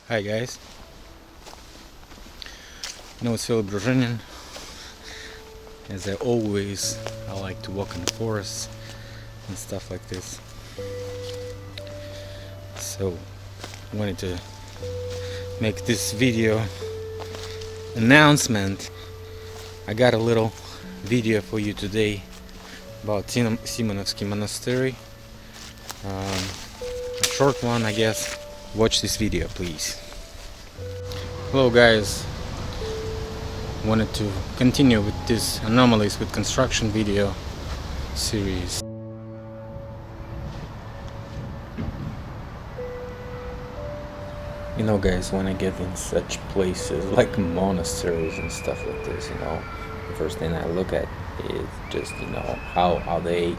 Hi guys, it's Philipp Druzhinin. As I always, I like to walk in the forest and stuff like this. So, I wanted to make this video announcement. I got a little video for you today about Simonovskiy monastery. A short one, I guess. Watch this video, please. Hello guys, wanted to continue with this anomalies with construction video series. Guys, when I get in such places like monasteries and stuff like this, the first thing I look at is just, how are they,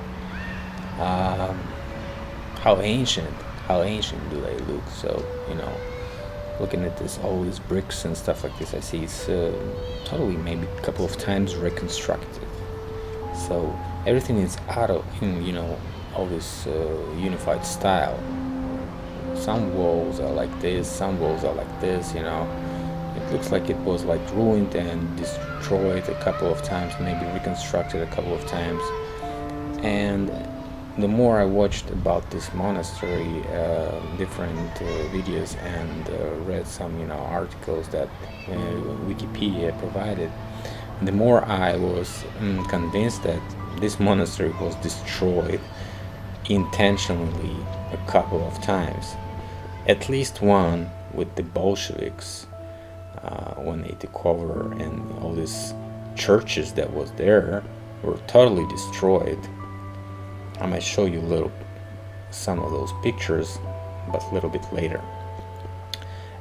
how ancient do they look? So, looking at all these bricks and stuff like this, I see it's totally maybe a couple of times reconstructed. So everything is out of, all this unified style. Some walls are like this, some walls are like this, It looks like it was like ruined and destroyed a couple of times, maybe reconstructed a couple of times. And the more I watched about this monastery, different videos, and read some articles that Wikipedia provided, the more I was convinced that this monastery was destroyed intentionally a couple of times. At least one with the Bolsheviks when they took over, and all these churches that was there were totally destroyed. I might show you some of those pictures, but a little bit later.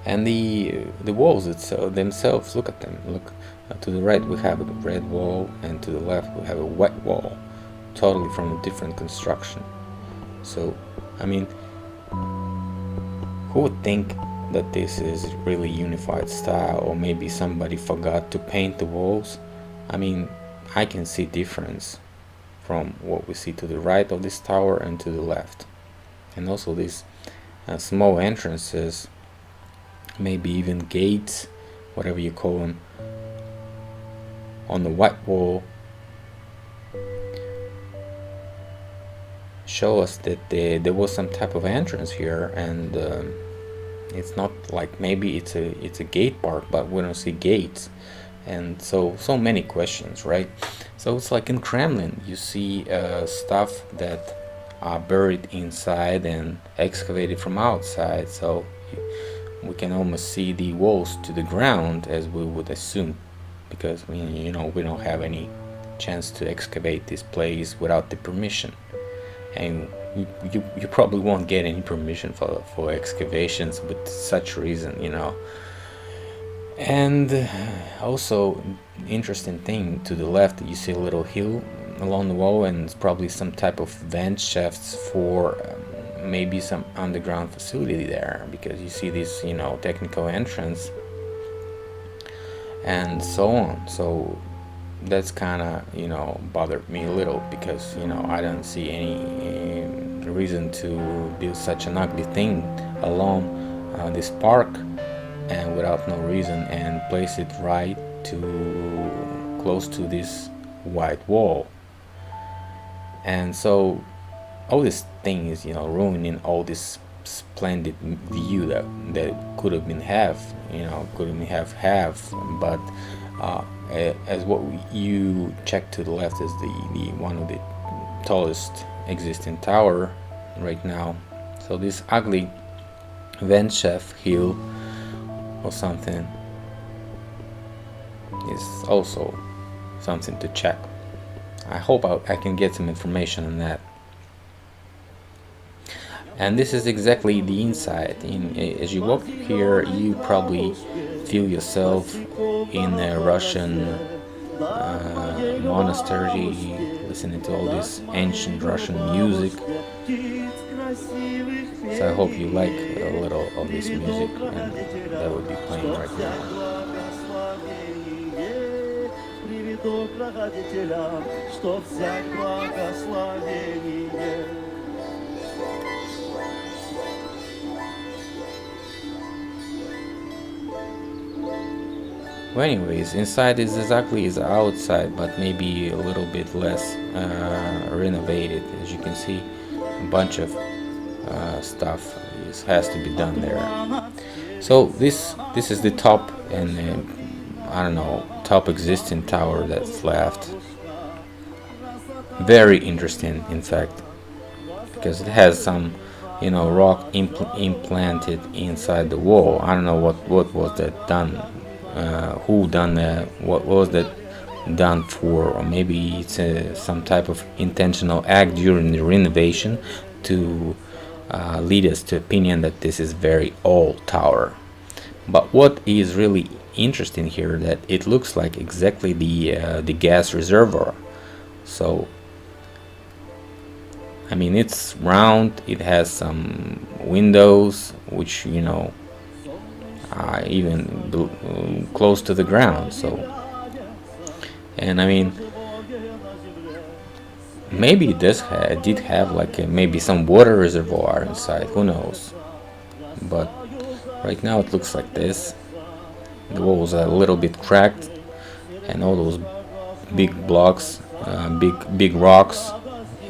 And the walls themselves, look at them. Look, to the right we have a red wall, and to the left we have a white wall, totally from a different construction. So, I mean, who would think that this is really unified style, or maybe somebody forgot to paint the walls? I mean, I can see difference from what we see to the right of this tower and to the left. And also these small entrances, maybe even gates, whatever you call them, on the white wall, show us that there was some type of entrance here, and it's not like maybe it's a gate part, but we don't see gates. And so many questions, right? So it's like in Kremlin, you see stuff that are buried inside and excavated from outside, so we can almost see the walls to the ground, as we would assume, because we don't have any chance to excavate this place without the permission, and you probably won't get any permission for excavations with such reason, And also, interesting thing, to the left you see a little hill along the wall, and it's probably some type of vent shafts for maybe some underground facility there, because you see this technical entrance and so on. So that's kind of bothered me a little, because I don't see any reason to build such an ugly thing along this park and without no reason, and place it right close to this white wall. And so all this thing is ruining all this splendid view that could have been half, but as what you check to the left is the one of the tallest existing tower right now. So this ugly vent shaft hill or something is also something to check. I hope I can get some information on that. And this is exactly the inside. As you walk here, you probably feel yourself in a Russian monastery, listening to all this ancient Russian music. So I hope you like a little of this music, and that will be playing right now. Well, anyways, inside is exactly as outside, but maybe a little bit less renovated. As you can see, a bunch of stuff has to be done there. So this is the top, and I don't know, top existing tower that's left. Very interesting, in fact, because it has some, rock implanted inside the wall. I don't know what was that done, who done that, what was that done for, or maybe it's some type of intentional act during the renovation to lead us to opinion that this is very old tower. But what is really interesting here that it looks like exactly the gas reservoir. So I mean, it's round, it has some windows which even close to the ground. So, and I mean, maybe this did have like maybe some water reservoir inside, who knows. But right now it looks like this. The walls are a little bit cracked, and all those big blocks, big rocks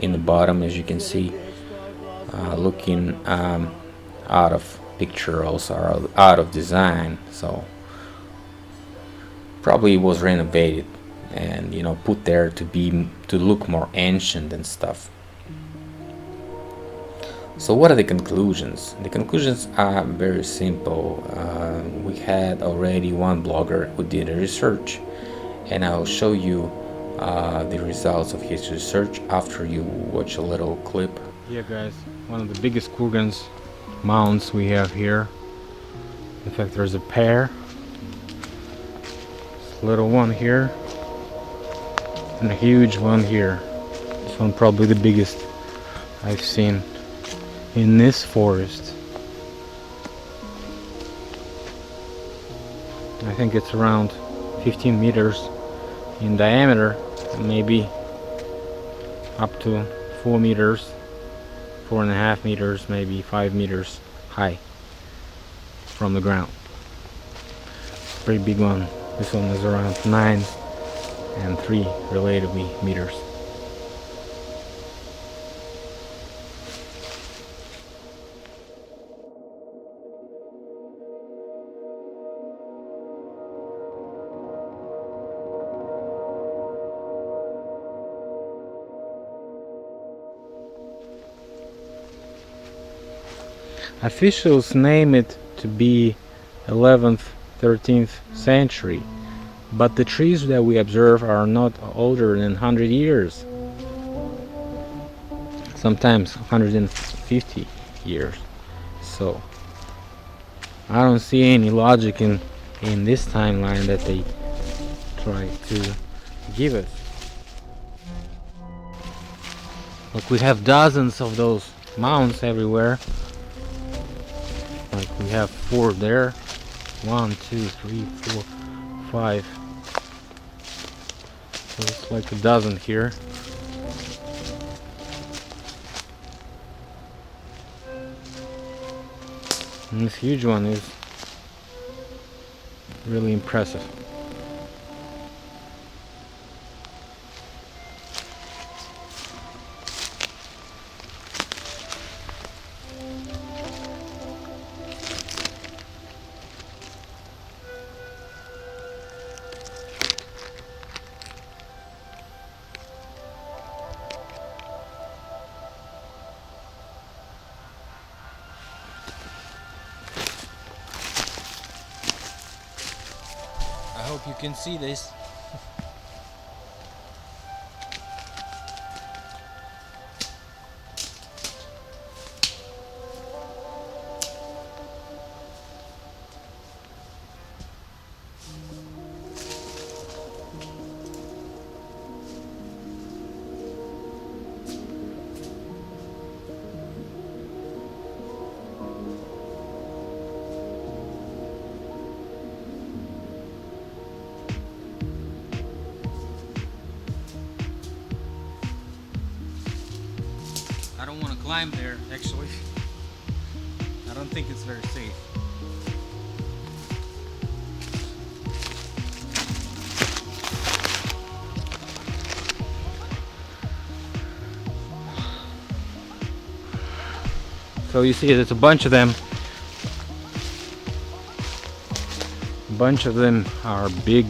in the bottom, as you can see, looking out of picture, also out of design. So probably it was renovated and put there to look more ancient and stuff. So what are the conclusions? The conclusions are very simple. We had already one blogger who did a research, and I'll show you the results of his research after you watch a little clip. Yeah, guys, one of the biggest kurgans mounds we have here. In fact, there's a pair. This little one here and a huge one here. This one probably the biggest I've seen in this forest. I think it's around 15 meters in diameter, maybe up to 4 meters, 4.5 meters, maybe 5 meters high from the ground. Pretty big one. This one is around 9 and 3 relatively meters. Officials name it to be 11th, 13th century, but the trees that we observe are not older than 100 years. Sometimes 150 years. So I don't see any logic in this timeline that they try to give us. Look, we have dozens of those mounds everywhere. Like we have 4 there. 1, 2, 3, 4, 5. So it's like a dozen here. And this huge one is really impressive. I hope you can see this. I don't want to climb there, actually. I don't think it's very safe. So you see there's a bunch of them. A bunch of them are big.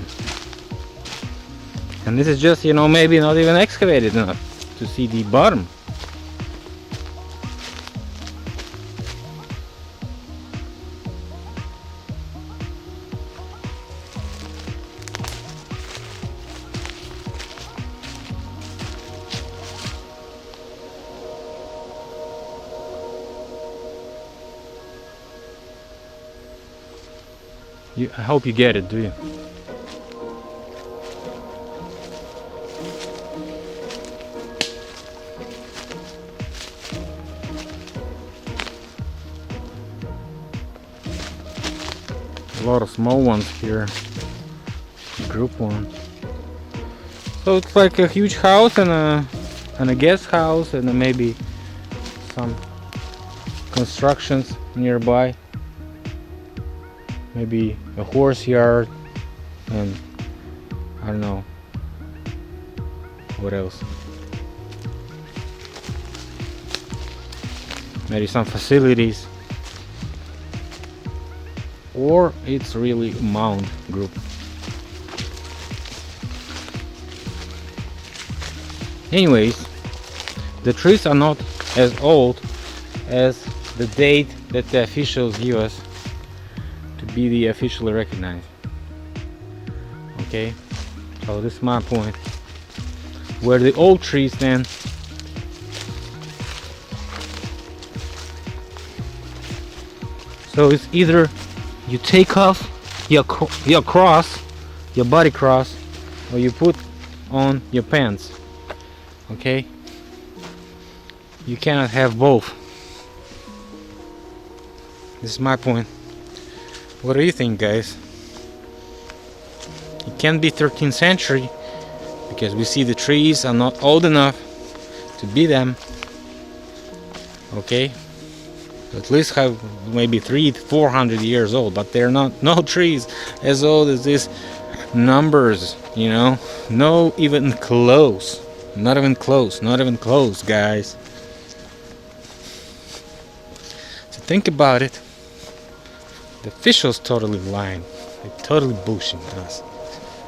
And this is just, you know, maybe not even excavated enough to see the bottom. I hope you get it, do you? A lot of small ones here, group one. So it's like a huge house and a guest house and maybe some constructions nearby. Maybe a horse yard and I don't know what else. Maybe some facilities. Or it's really a mound group. Anyways, the trees are not as old as the date that the officials give us to be the officially recognized. Okay, so this is my point. Where the old trees stand, so it's either you take off your cross, your body cross, or you put on your pants. Okay, you cannot have both. This is my point. What do you think, guys? It can't be 13th century because we see the trees are not old enough to be them. Okay, at least have maybe 300-400 years old, but they're not no trees as old as these numbers, you know. No, even close. Not even close. Not even close, guys. So think about it. The officials totally lying. They're totally bullshitting us.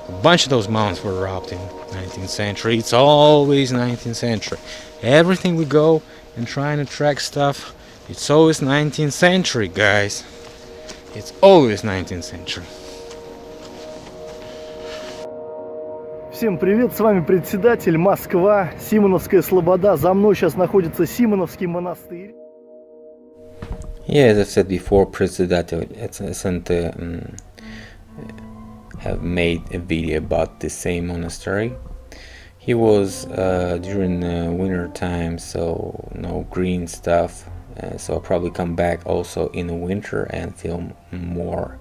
A bunch of those mounds were robbed in 19th century. It's always 19th century. Everything we go and trying to track stuff, it's always 19th century, guys. It's always 19th century. Всем привет, с вами председатель, Москва, Симоновская слобода. За мной сейчас находится Симоновский монастырь. Yeah, as I've said before, Председатель have made a video about the same monastery. He was during winter time, so no green stuff. So I'll probably come back also in the winter and film more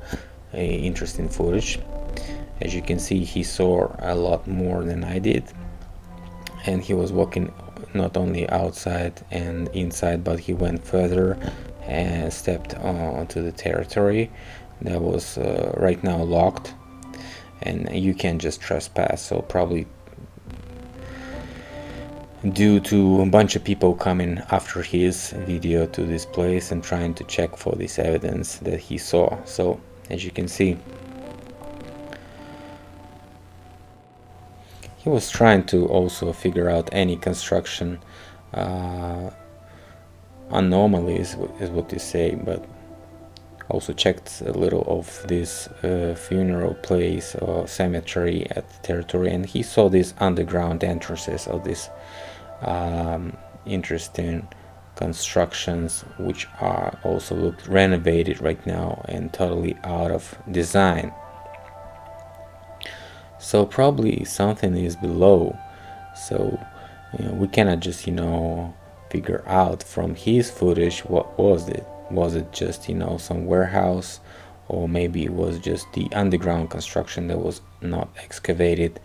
interesting footage. As you can see, he saw a lot more than I did, and he was walking not only outside and inside, but he went further and stepped onto the territory that was right now locked, and you can't just trespass. So probably due to a bunch of people coming after his video to this place and trying to check for this evidence that he saw. So as you can see, he was trying to also figure out any construction anomalies, is what you say, but also checked a little of this funeral place or cemetery at the territory, and he saw these underground entrances of this interesting constructions, which are also looked renovated right now and totally out of design. So probably something is below. So we cannot just figure out from his footage what was it. Was it just some warehouse, or maybe it was just the underground construction that was not excavated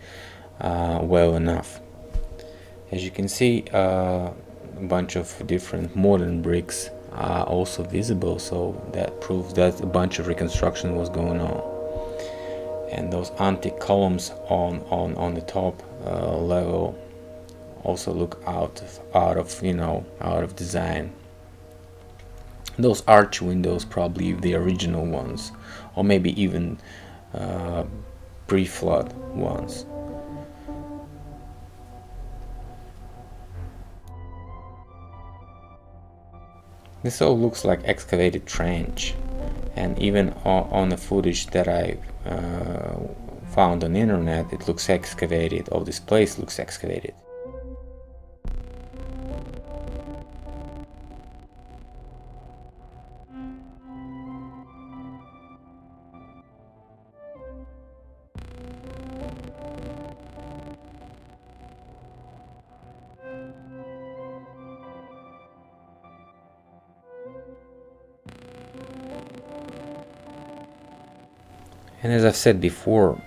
well enough. As you can see, a bunch of different modern bricks are also visible, so that proves that a bunch of reconstruction was going on. And those antique columns on the top level also look out of design. Those arch windows probably the original ones, or maybe even pre-flood ones. This all looks like excavated trench, and even on the footage that I found on the internet, it looks excavated, or this place looks excavated. And as I've said before,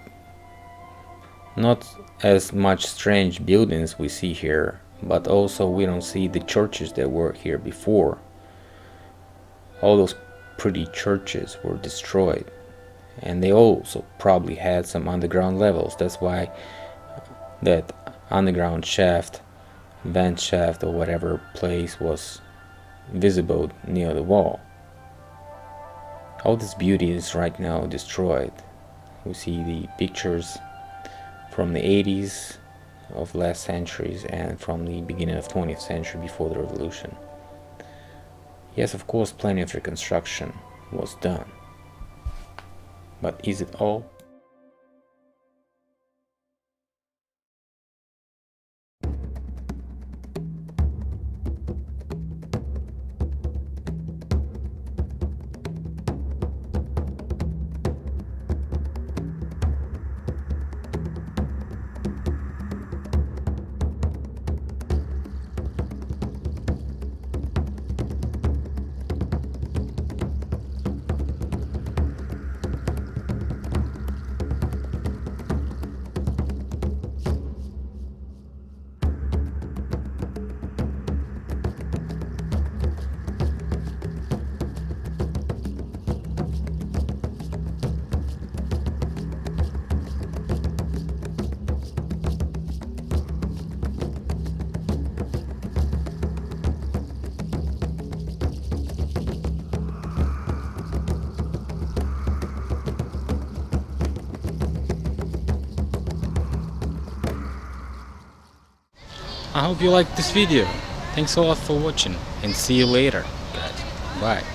not as much strange buildings we see here, but also we don't see the churches that were here before. All those pretty churches were destroyed, and they also probably had some underground levels. That's why that underground shaft, vent shaft, or whatever place was visible near the wall. All this beauty is right now destroyed. We see the pictures from the 80s of last centuries and from the beginning of 20th century before the revolution. Yes, of course, plenty of reconstruction was done. But is it all? I hope you liked this video. Thanks a lot for watching, and see you later, guys. Bye.